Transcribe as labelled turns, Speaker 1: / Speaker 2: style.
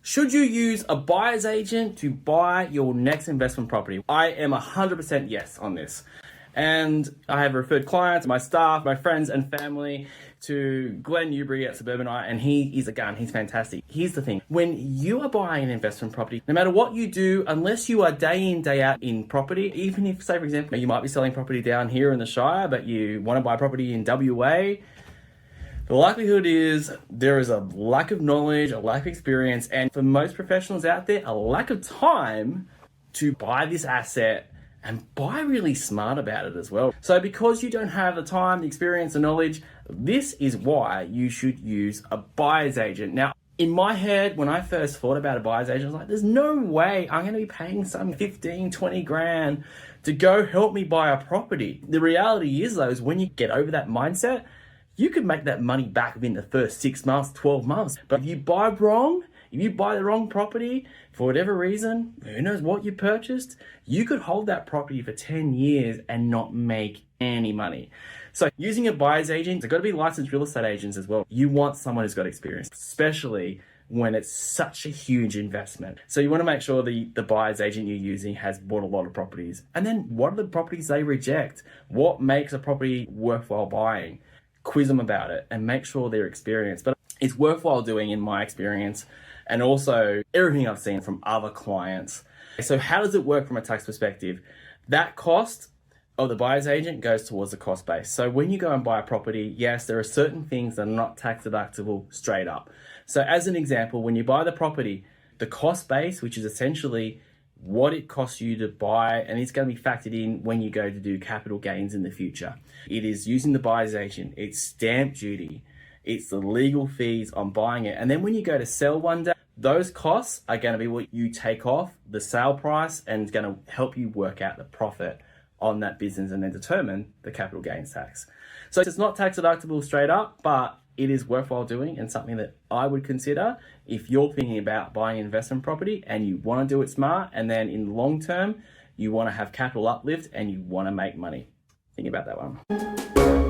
Speaker 1: Should you use a buyer's agent to buy your next investment property? I am 100% yes on this. And I have referred clients, my staff, my friends and family to Glenn Newbury at Suburbanite, and he is a gun. He's fantastic. Here's the thing. When you are buying an investment property, no matter what you do, unless you are day in, day out in property, even if, say, for example, you might be selling property down here in the Shire, but you want to buy property in WA, the likelihood is there is a lack of knowledge, a lack of experience, and for most professionals out there, a lack of time to buy this asset and buy really smart about it as well. So because you don't have the time, the experience, the knowledge, this is why you should use a buyer's agent. Now, in my head, when I first thought about a buyer's agent, I was like, there's no way I'm going to be paying some 15, 20 grand to go help me buy a property. The reality is though, is when you get over that mindset, you could make that money back within the first 6 months, 12 months. But if you buy wrong, if you buy the wrong property, for whatever reason, who knows what you purchased, you could hold that property for 10 years and not make any money. So using a buyer's agent, they've got to be licensed real estate agents as well. You want someone who's got experience, especially when it's such a huge investment. So you want to make sure the buyer's agent you're using has bought a lot of properties. And then what are the properties they reject? What makes a property worthwhile buying? Quiz them about it and make sure they're experienced. But it's worthwhile doing in my experience and also everything I've seen from other clients. So how does it work from a tax perspective? That cost of the buyer's agent goes towards the cost base. So when you go and buy a property, yes, there are certain things that are not tax deductible straight up. So as an example, when you buy the property, the cost base, which is essentially what it costs you to buy, and it's going to be factored in when you go to do capital gains in the future. It is using the buyer's agent, it's stamp duty, it's the legal fees on buying it. And then when you go to sell one day, those costs are going to be what you take off the sale price, and it's going to help you work out the profit on that business and then determine the capital gains tax. So it's not tax deductible straight up, but it is worthwhile doing and something that I would consider if you're thinking about buying investment property and you want to do it smart, and then in the long term, you want to have capital uplift and you want to make money. Think about that one.